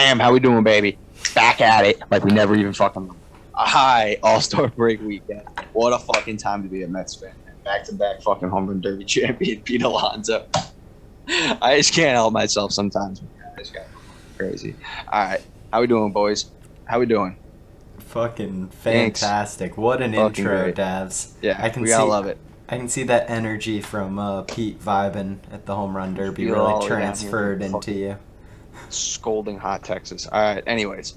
Bam, how we doing, baby? Back at it like we never even fucking. Hi, All-Star break weekend. What a fucking time to be a Mets fan. Back-to-back fucking home run derby champion Pete Alonso. I just can't help myself sometimes. I just got crazy. All right, how we doing, boys? How we doing? Fucking Yanks. fantastic. What an Fucking intro, great. Davs. Yeah, I can we gotta see love it. I can see that energy from Pete vibing at the home run derby Feel it really all the way down here from transferred into fucking you. scolding hot Texas. All right, anyways,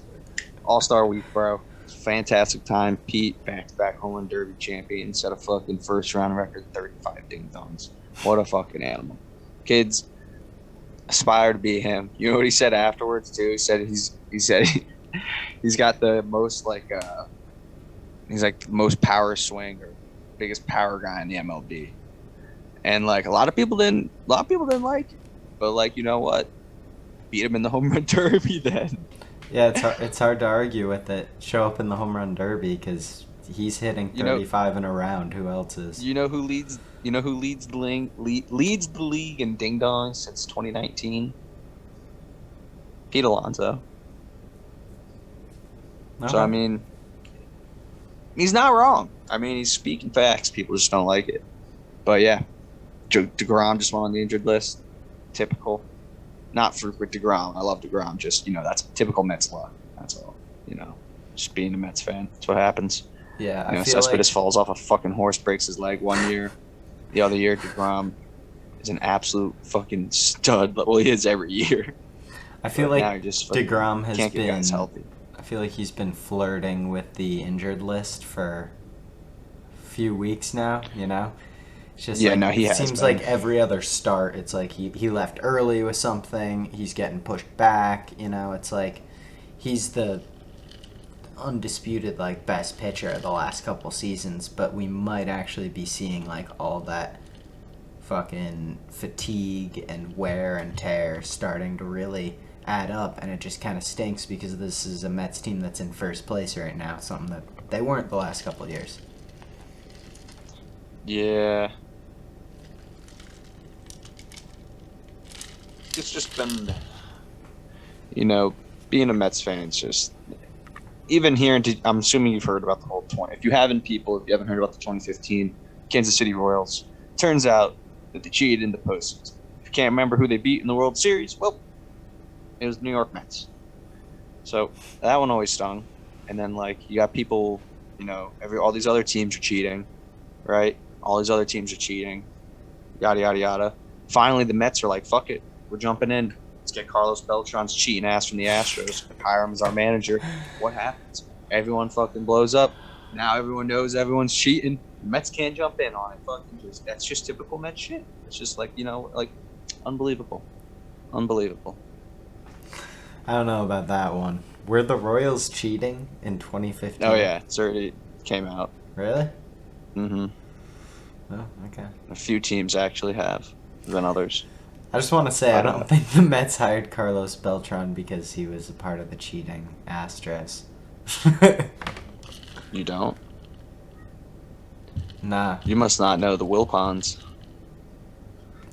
All-Star week, bro. Fantastic time. Pete, back-to-back home run derby champion, set a fucking first-round record, 35 ding-dongs. What a fucking animal. Kids, aspire to be him. You know what he said afterwards, too? He said he's got the most, he's like the most power swing or biggest power guy in the MLB. And, like, a lot of people didn't like it. But, like, you know what? Beat him in the home run derby then. Yeah, it's hard to argue with it. Show up in the home run derby because he's hitting You know, 35 in a round. Who else is? leads the league in ding dongs since 2019? Pete Alonso. So I Okay. mean, he's not wrong. I mean, he's speaking facts. People just don't like it. But yeah, Degrom just went on the injured list. Typical. Not for with Degrom. I love Degrom. Just that's typical Mets luck. That's all. Just being a Mets fan. That's what happens. Yeah, I feel Cespedes like falls off a fucking horse, breaks his leg one year. The other year, Degrom is an absolute fucking stud. Well, he is every year. I feel But now he like just fucking Degrom has can't get guys been. healthy. I feel like he's been flirting with the injured list for a few weeks now. It's just Yeah, like no, he it has seems been. like every other start, it's like he left early with something. He's getting pushed back. It's like he's the undisputed like best pitcher of the last couple seasons, but we might actually be seeing like all that fucking fatigue and wear and tear starting to really add up, and it just kind of stinks because this is a Mets team that's in first place right now, something that they weren't the last couple of years. Yeah, it's just been, you know, being a Mets fan. It's just even here. I'm assuming you've heard about the whole 20. If you haven't heard about the 2015 Kansas City Royals, turns out that they cheated in the postseason. If you can't remember who they beat in the World Series, well, it was the New York Mets. So that one always stung. And then like you got people, all these other teams are cheating, right? All these other teams are cheating, yada yada yada. Finally, the Mets are like, "Fuck it, we're jumping in. Let's get Carlos Beltran's cheating ass from the Astros. Hire him as our manager." What happens? Everyone fucking blows up. Now everyone knows everyone's cheating. The Mets can't jump in on it. That's just typical Mets shit. It's just like unbelievable, unbelievable. I don't know about that one. Were the Royals cheating in Oh 2015? yeah, it's already came out. Really? Mm-hmm. Oh, okay. A few teams actually have than others. I just want to say I But don't think the Mets hired Carlos Beltran because he was a part of the cheating Astros. you don't. Nah. You must not know the Wilpons.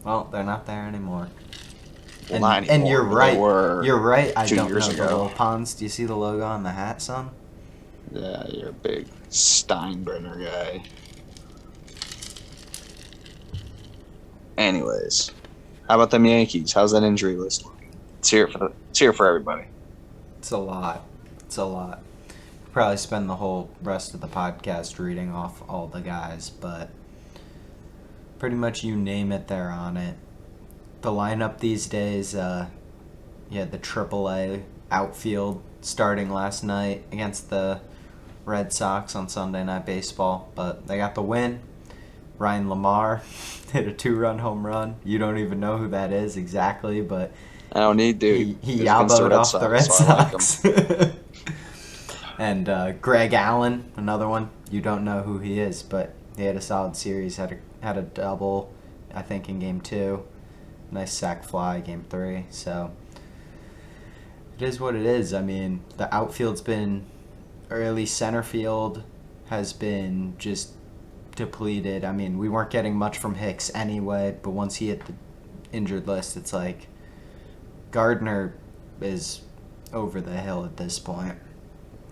Well, they're not there anymore. Well, not And anymore, you're but they right. were You're right. I 2 don't years know the ago. little ponds. Do you see the logo on the hat, son? Yeah, you're a big Steinbrenner guy. Anyways, how about them Yankees? How's that injury list looking? It's here for everybody. It's a lot. It's a lot. Probably spend the whole rest of the podcast reading off all the guys, but pretty much you name it, they're on it. The lineup these days, you had the AAA outfield starting last night against the Red Sox on Sunday Night Baseball, but they got the win. Ryan Lamar hit a 2-run home run. You don't even know who that is exactly, but I don't need he It's against yaboed off the Red so I like 'em. Sox. And Greg Allen, another one. You don't know who he is, but he had a solid series. Had a double, I think, in game 2. Nice sac fly, game 3. So it is what it is. I mean, the outfield's been, or at least center field, has been just depleted. I mean, we weren't getting much from Hicks anyway, but once he hit the injured list, it's like Gardner is over the hill at this point.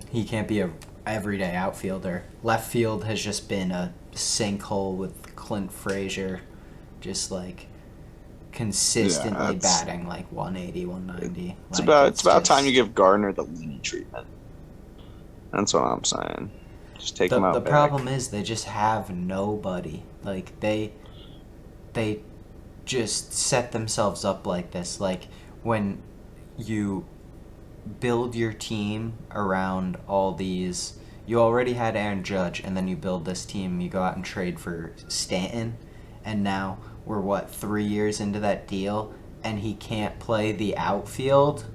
He can't be a everyday outfielder. Left field has just been a sinkhole with Clint Frazier, just like consistently batting like 180, 190. It's about time you give Gardner the Lenny treatment. That's what I'm saying. Just take him out. The problem is they just have nobody. Like they just set themselves up like this. Like when you build your team around all these, you already had Aaron Judge, and then you build this team, you go out and trade for Stanton, and now we're 3 years into that deal, and he can't play the outfield?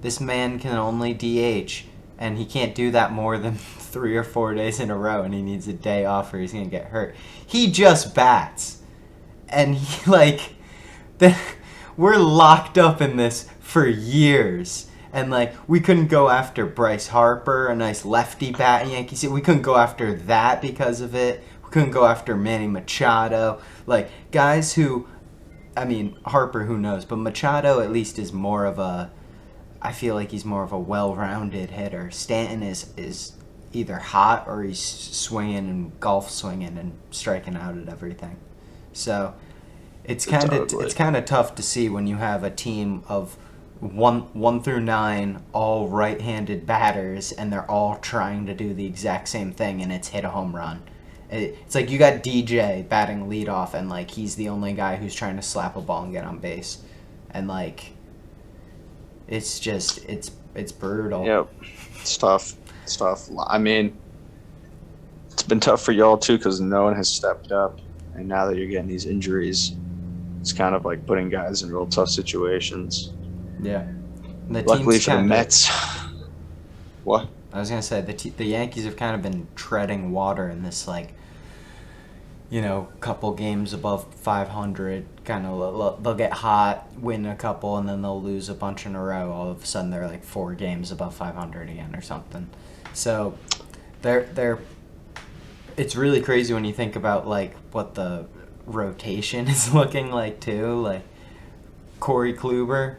This man can only DH, and he can't do that more than 3 or 4 days in a row, and he needs a day off or he's gonna get hurt. He just bats, and we're locked up in this for years. And, we couldn't go after Bryce Harper, a nice lefty bat in Yankees. We couldn't go after that because of it. We couldn't go after Manny Machado. Guys who, Harper, who knows? But Machado at least is more of I feel like he's more of a well-rounded hitter. Stanton is either hot or he's swinging and golf swinging and striking out at everything. So it's kind of tough to see when you have a team of 1 through 9 all right-handed batters, and they're all trying to do the exact same thing, and it's hit a home run. It's like you got DJ batting leadoff, and he's the only guy who's trying to slap a ball and get on base, and it's just it's brutal. Yep, it's tough. It's tough. It's been tough for y'all too because no one has stepped up, and now that you're getting these injuries, it's kind of like putting guys in real tough situations. Yeah. Luckily for the Mets. What? I was gonna say the Yankees have kind of been treading water in this couple games above 500. Kind of they'll get hot, win a couple, and then they'll lose a bunch in a row. All of a sudden they're 4 games above 500 again or something. So they're it's really crazy when you think about what the rotation is looking like too. Corey Kluber.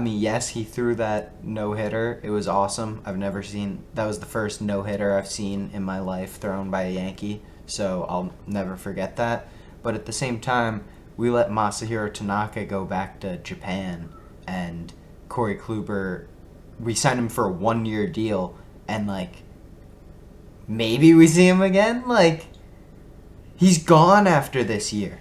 Yes, he threw that no-hitter. It was awesome. That was the first no-hitter I've seen in my life thrown by a Yankee, so I'll never forget that. But at the same time, we let Masahiro Tanaka go back to Japan, and Corey Kluber, we signed him for a 1-year deal, and, maybe we see him again? He's gone after this year.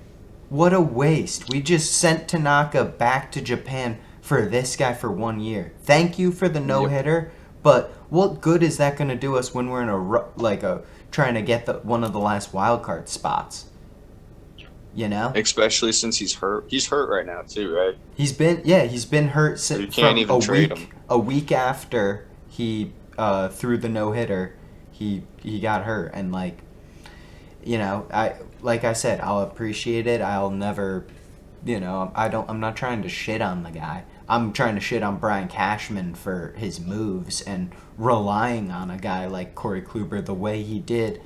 What a waste. We just sent Tanaka back to Japan for this guy for 1 year. Thank you for the no-hitter, but what good is that going to do us when we're in trying to get one of the last wild card spots? Especially since he's hurt. He's hurt right now too, right? He's been hurt since you can't even trade him. A week after he threw the no-hitter, he got hurt, and I said, I'll appreciate it. I'll never, I'm not trying to shit on the guy. I'm trying to shit on Brian Cashman for his moves and relying on a guy like Corey Kluber the way he did,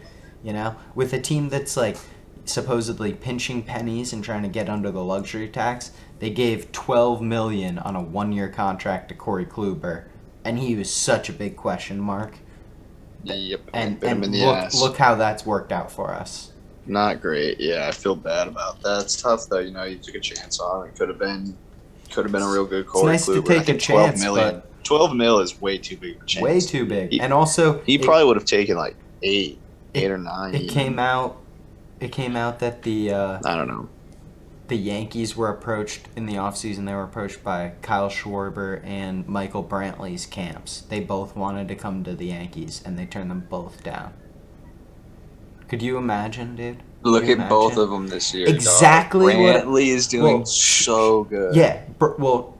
with a team that's supposedly pinching pennies and trying to get under the luxury tax. They gave $12 million on a 1-year contract to Corey Kluber, and he was such a big question mark. Yep, and look how that's worked out for us. Not great. Yeah, I feel bad about that. It's tough though. You took a chance on it. Could have been a real good Corey Kluber. It's nice to take a chance, but $12 million is way too big of a chance. Way too big. And also, he probably would have taken eight or 9. It came out that I don't know. The Yankees were approached in the offseason. They were approached by Kyle Schwarber and Michael Brantley's camps. They both wanted to come to the Yankees, and they turned them both down. Could you imagine, dude? Look at both of them this year. Exactly. Brantley is doing so good. Yeah. Brantley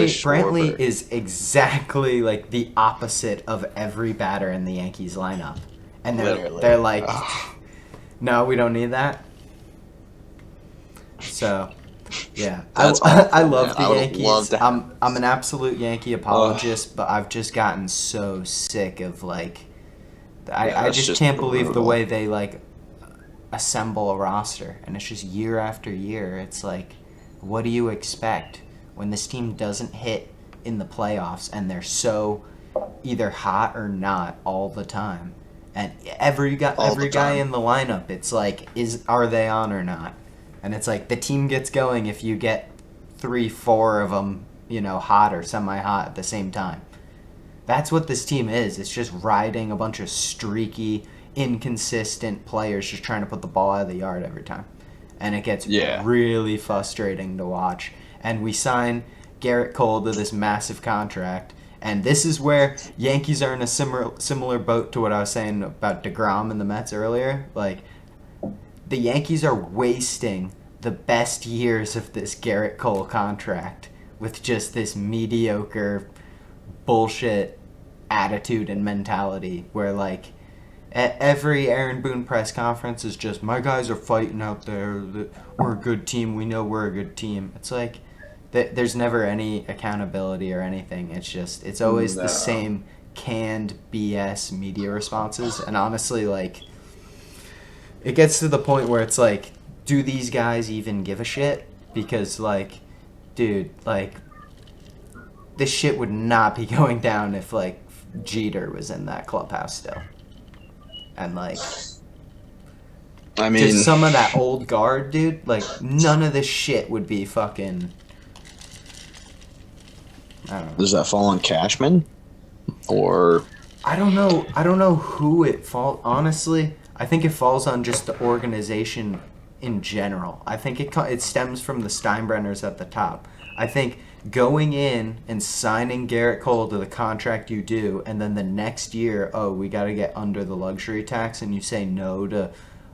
Schwarber. is exactly the opposite of every batter in the Yankees lineup, and they're like, no, we don't need that. So, yeah, I love the Yankees. I'm an absolute Yankee apologist, but I've just gotten so sick of I just can't believe the way they assemble a roster, and it's just year after year. It's what do you expect when this team doesn't hit in the playoffs, and they're so either hot or not all the time. And every guy in the lineup, it's like, are they on or not? And it's like the team gets going if you get 3-4 of them, hot or semi-hot at the same time. That's what this team is. It's just riding a bunch of streaky, inconsistent players just trying to put the ball out of the yard every time. And it gets really frustrating to watch. And we sign Garrett Cole to this massive contract. And this is where Yankees are in a similar boat to what I was saying about DeGrom and the Mets earlier. Like, the Yankees are wasting the best years of this Garrett Cole contract with just this mediocre bullshit attitude and mentality where, like, at every Aaron Boone press conference is just, my guys are fighting out there. We're a good team. We know we're a good team. It's like, there's never any accountability or anything. It's always the same canned BS media responses. And honestly, like, it gets to the point where it's like, do these guys even give a shit? Because, like, dude, like, this shit would not be going down if, like, Jeter was in that clubhouse still. And, like, I mean, just some of that old guard, dude, like, none of this shit would be fucking, I don't know. Does that fall on Cashman? Or I don't know who it falls. Honestly, I think it falls on just the organization in general. I think it stems from the Steinbrenners at the top. I think going in and signing Garrett Cole to the contract you do, and then the next year, we got to get under the luxury tax, and you say no to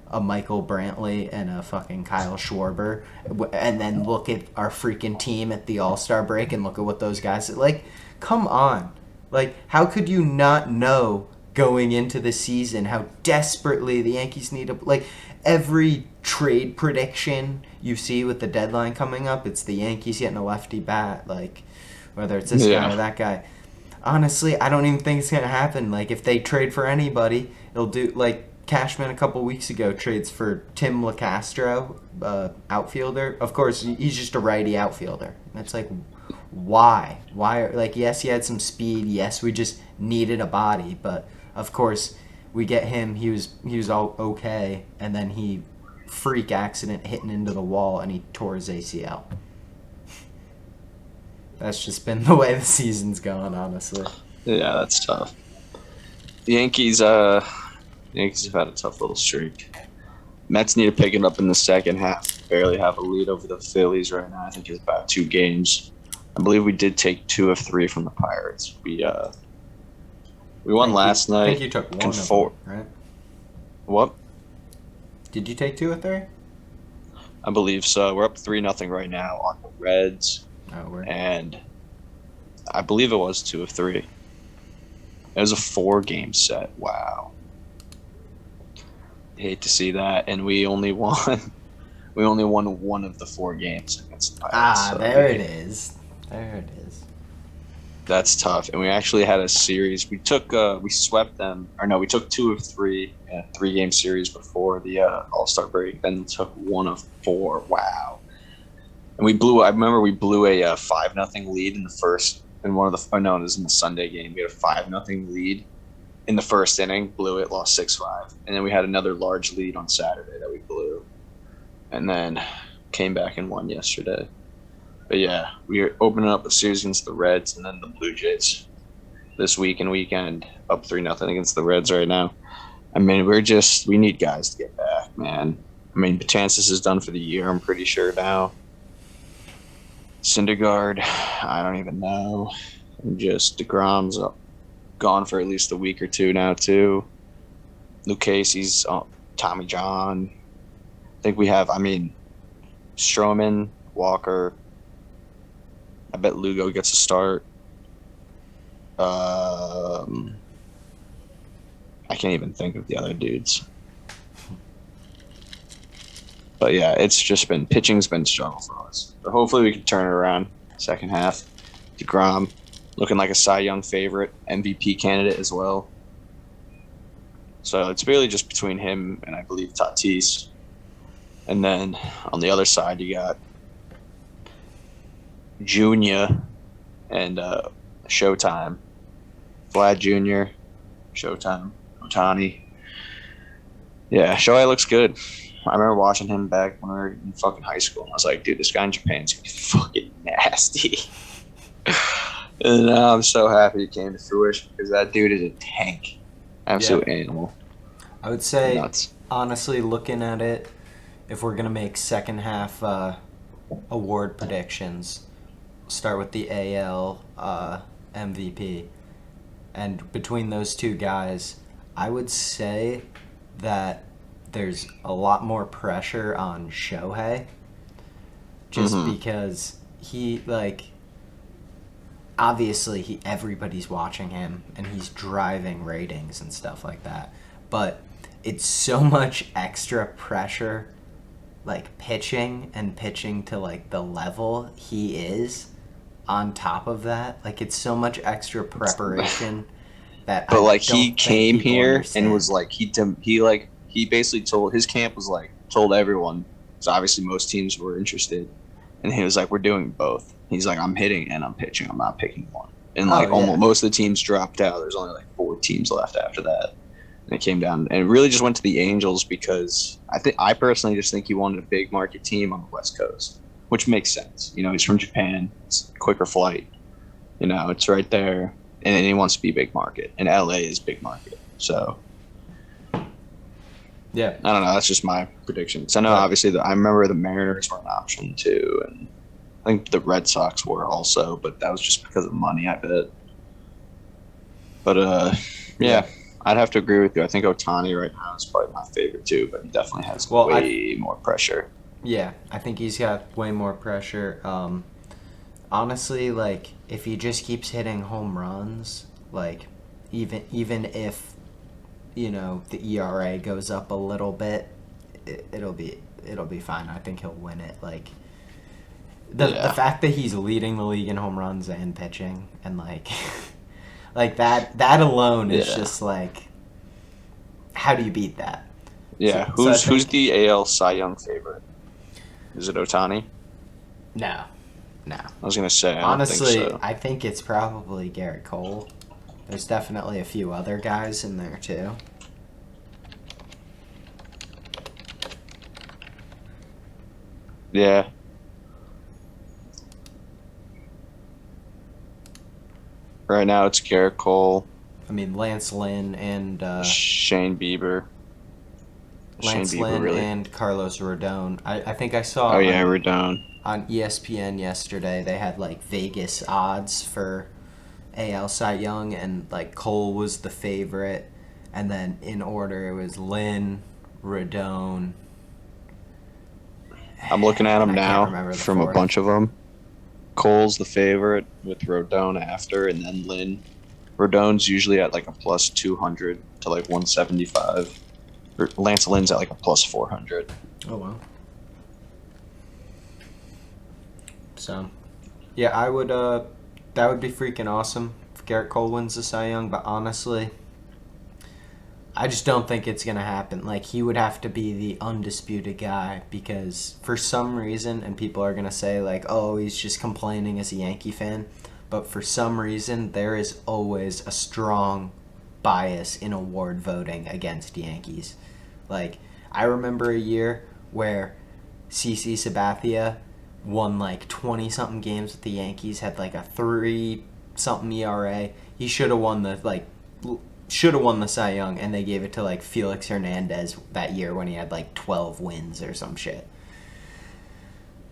a Michael Brantley and a fucking Kyle Schwarber, and then look at our freaking team at the All-Star break and look at what those guys did. Like, come on. Like, how could you not know going into the season how desperately the Yankees need to, like, every trade prediction you see with the deadline coming up, it's the Yankees getting a lefty bat, like, whether it's this guy or that guy. Honestly, I don't even think it's going to happen. Like, if they trade for anybody, it'll do, like, Cashman a couple weeks ago trades for Tim LeCastro, outfielder. Of course, he's just a righty outfielder. And it's like, why? Why? Like, yes, he had some speed. Yes, we just needed a body. But, of course, we get him. He was all okay. And then he freak accident hitting into the wall and he tore his ACL. That's just been the way the season's going, honestly. Yeah, that's tough. The Yankees have had a tough little streak. Mets need to pick it up in the second half. Barely have a lead over the Phillies right now. I think it's about 2 games. I believe we did take 2 of 3 from the Pirates. We won last night. I think you took 1 of them, right? What? Did you take 2 or 3? I believe so. We're up 3-0 right now on the Reds. And I believe it was 2 of 3. It was a 4-game set. Wow. Hate to see that. And we only won 1 of the 4 games against the Pirates. There it is. There it is. That's tough. And we actually had a series. We swept them. Or no, we took 2 of 3 in a 3-game series before the All-Star break. Then took 1 of 4. Wow. And I remember we blew a 5-0 lead in the first, in one of the, it was in the Sunday game. We had a 5-0 lead in the first inning, blew it, lost 6-5. And then we had another large lead on Saturday that we blew. And then came back and won yesterday. But yeah, we are opening up a series against the Reds and then the Blue Jays this week and weekend, up 3-0 against the Reds right now. I mean, we need guys to get back, man. I mean, Betances is done for the year, I'm pretty sure now. Syndergaard, I don't even know. And just DeGrom's gone for at least a week or 2 now, too. Luke Casey's Tommy John. I think we have, Stroman, Walker. I bet Lugo gets a start. I can't even think of the other dudes. But yeah, it's just been, pitching's been struggle for us. But hopefully we can turn it around second half. DeGrom looking like a Cy Young favorite, MVP candidate as well. So it's really just between him and I believe Tatis. And then on the other side, you got Junior and Showtime, Vlad Jr., Showtime, Otani. Yeah, Shohei looks good. I remember watching him back when we were in fucking high school. And I was like, dude, this guy in Japan's gonna be fucking nasty. And now I'm so happy it came to fruition because that dude is a tank, absolute animal. I would say, Nuts. honestly, looking at it, if we're gonna make second half award predictions, start with the AL MVP, and between those two guys, I would say that there's a lot more pressure on Shohei, just because he obviously everybody's watching him and he's driving ratings and stuff like that, but it's so much extra pressure, like pitching to like the level he is on top of that. Like it's so much extra preparation that But I like don't he think came people here understand. and was like he basically told his camp was like told everyone. So obviously most teams were interested, and he was like, "We're doing both." He's like, "I'm hitting and I'm pitching. I'm not picking one." And like Oh, yeah. almost most of the teams dropped out. There's only like 4 teams left after that. And it came down and it really just went to the Angels because I personally just think he wanted a big market team on the West Coast, which makes sense. You know, he's from Japan. It's a quicker flight. You know, it's right there, and he wants to be big market, and LA is big market. So Yeah. I don't know. That's just my predictions. I know, obviously, I remember the Mariners were an option too, and I think the Red Sox were also, but that was just because of money, I bet. But yeah, I'd have to agree with you. I think Otani right now is probably my favorite too, but he definitely has way more pressure. Yeah, I think he's got way more pressure. Honestly, like if he just keeps hitting home runs, like even if the ERA goes up a little bit, it'll be fine. I think he'll win it. Like the fact that he's leading the league in home runs and pitching and like like that alone is just like, how do you beat that? Yeah, So who's the AL Cy Young favorite? Is it Otani? No. I was gonna say. Honestly, I think it's probably Garrett Cole. There's definitely a few other guys in there too. Yeah. Right now it's Garrett Cole. I mean, Lance Lynn and Shane Bieber. Lance Lynn and Carlos Rodon. I think I saw. Oh yeah, Rodon. On ESPN yesterday, they had like Vegas odds for AL Cy Young, and like Cole was the favorite, and then in order it was Lynn, Rodon. I'm looking at them I can't now remember the from a fourth. bunch of them. Cole's the favorite with Rodon after, and then Lynn. Rodon's usually at like a plus 200 to like 175. Lance Lynn's at like a plus 400. Oh wow. So, yeah, I would. That would be freaking awesome if Garrett Cole wins the Cy Young. But honestly, I just don't think it's gonna happen. Like he would have to be the undisputed guy because for some reason, and people are gonna say like, "Oh, he's just complaining as a Yankee fan," but for some reason, there is always a strong bias in award voting against Yankees. Like I remember a year where CC Sabathia won like 20-something games with the Yankees, had like a 3-something ERA. He should have won the Cy Young, and they gave it to like Felix Hernandez that year when he had like 12 wins or some shit.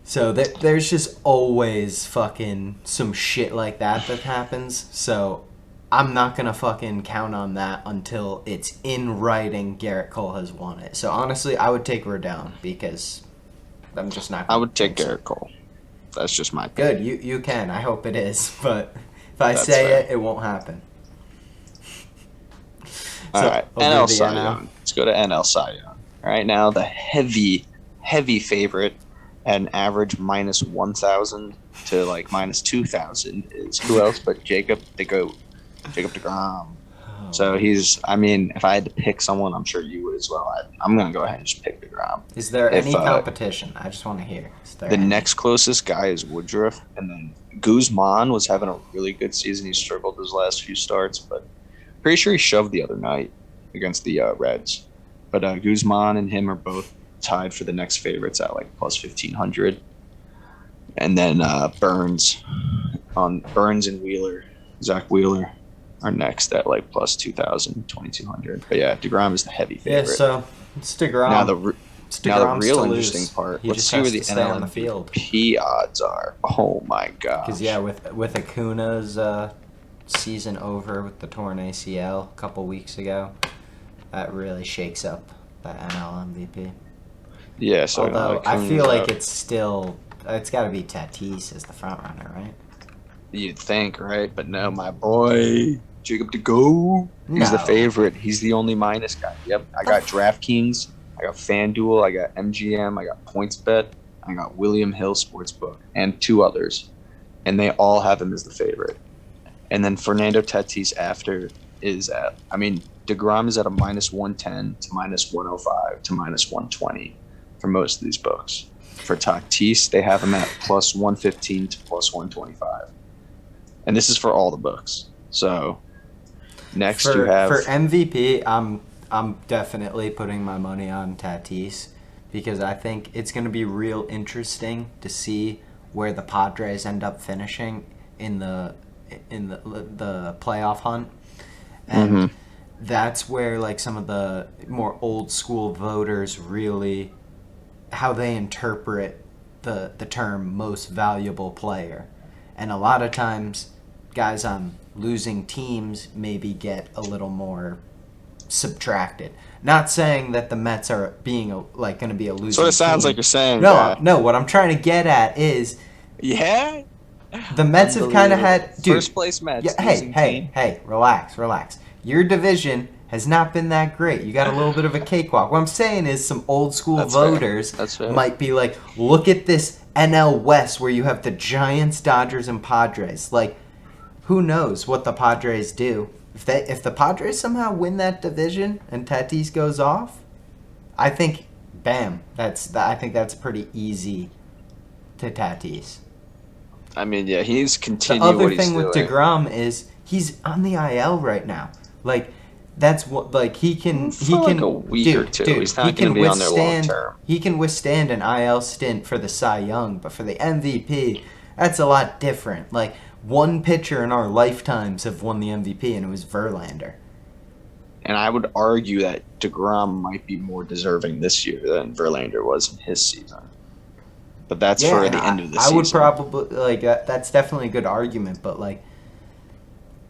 So there's just always fucking some shit like that happens. So I'm not gonna fucking count on that until it's in writing Garrett Cole has won it. So honestly, I would take Rodon because I'm just not. I would take Garrett Cole. That's just my pick. Good, you can. I hope it is, but if I That's say fair. it won't happen. All right, we'll do NL the Cy NL. Young. Let's go to NL Cy Young. Right now, the heavy favorite at an average minus 1,000 to like minus 2,000 is who else but Jacob DeGrom. So he's. I mean, if I had to pick someone, I'm sure you would as well. I'm gonna go ahead and just pick DeGrom. Is there If, any competition? I just want to hear. Is there The any? next closest guy is Woodruff, and then Guzman was having a really good season. He struggled his last few starts, but pretty sure he shoved the other night against the Reds. But Guzman and him are both tied for the next favorites at like plus 1,500. And then Burns and Wheeler, Zach Wheeler, are next at like plus 2,000, 2,200. But yeah, DeGrom is the heavy favorite. Yeah, so it's DeGrom. Now the real to interesting lose. part. He Let's just see has where to the stay on NL the field. MVP odds are. Oh my god. Because yeah, with Acuna's season over with the torn ACL a couple weeks ago, that really shakes up that NL MVP. Yeah, so although I feel like it's got to be Tatis as the front runner, right? You'd think, right? But no, my boy Jacob DeGrom. He's the favorite. He's the only minus guy. Yep, I got DraftKings, I got FanDuel, I got MGM, I got PointsBet, I got William Hill Sportsbook, and 2 others, and they all have him as the favorite. And then Fernando Tatis after is at. I mean, DeGrom is at a minus 110 to minus 105 to minus 120 for most of these books. For Tatis, they have him at plus 115 to plus 125. And this is for all the books. So next you have for MVP, I'm definitely putting my money on Tatis because I think it's going to be real interesting to see where the Padres end up finishing in the playoff hunt. And that's where like some of the more old school voters really how they interpret the term most valuable player. And a lot of times guys on losing teams maybe get a little more subtracted. Not saying that the Mets are being going to be a losing team. So it sounds like you're saying No, what I'm trying to get at is yeah. The Mets have kind of had first place Mets. Yeah, hey, relax. Your division has not been that great. You got a little bit of a cakewalk. What I'm saying is some old school voters might be like, look at this NL West where you have the Giants, Dodgers, and Padres. Like, who knows what the Padres do? If the Padres somehow win that division and Tatis goes off, I think, bam, I think that's pretty easy to Tatis. I mean, yeah, he's continuing the what other he's thing with doing. DeGrom is he's on the IL right now. Like, that's what, like, he can like a week or two. He's not going to be on there long term. He can withstand an IL stint for the Cy Young, but for the MVP, that's a lot different. Like, one pitcher in our lifetimes have won the MVP, and it was Verlander. And I would argue that DeGrom might be more deserving this year than Verlander was in his season. But that's for the end of the season. I would probably, like, that's definitely a good argument, but, like,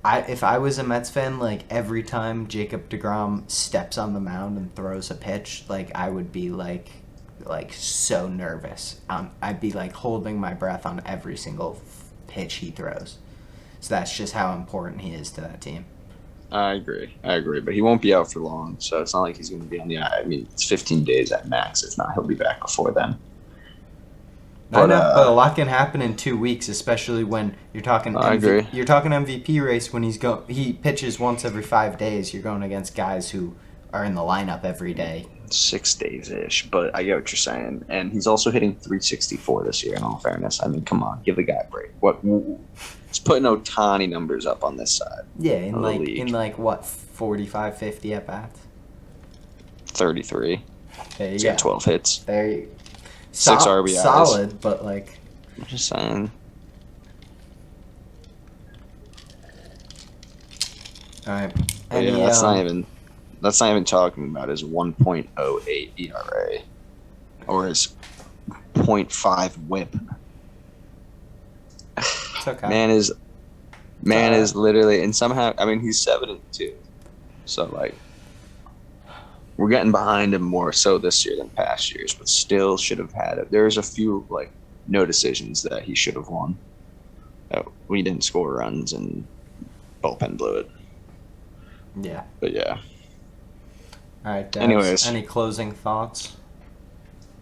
if I was a Mets fan, like, every time Jacob DeGrom steps on the mound and throws a pitch, like, I would be, like so nervous. I'd be, like, holding my breath on every single pitch he throws. So that's just how important he is to that team. I agree. But he won't be out for long, so it's not like he's going to be on the IL. I mean, it's 15 days at max. If not, he'll be back before then. But a lot can happen in 2 weeks, especially when you're talking. You're talking MVP race when he pitches once every 5 days. You're going against guys who are in the lineup every day. 6 days ish, but I get what you're saying. And he's also hitting 364 this year. In all fairness, I mean, come on, give the guy a break. He's putting Ohtani numbers up on this side. Yeah, in what 45, 50 at bats. 33. There you He's go. got 12 hits. There you. 6 RBIs. Solid, but like. I'm just saying. All right. Yeah, that's not even talking about his 1.08 ERA or his 0.5 WHIP. It's okay. Man is literally, and somehow, I mean, he's 7-2, so like we're getting behind him more so this year than past years, but still should have had it. There's a few like no decisions that he should have won. We didn't score runs and bullpen blew it. Yeah. But yeah. All right. Devs, anyways, any closing thoughts?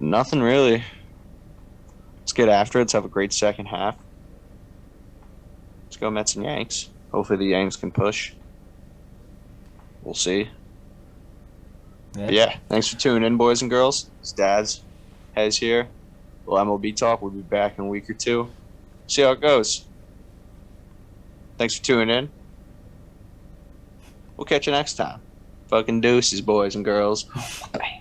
Nothing really. Let's get after it. Let's have a great second half. Let's go Mets and Yanks. Hopefully the Yanks can push. We'll see. But yeah, thanks for tuning in, boys and girls. It's Dad's. Hez here. Well, MLB Talk. We'll be back in a week or two. See how it goes. Thanks for tuning in. We'll catch you next time. Fucking deuces, boys and girls. Bye.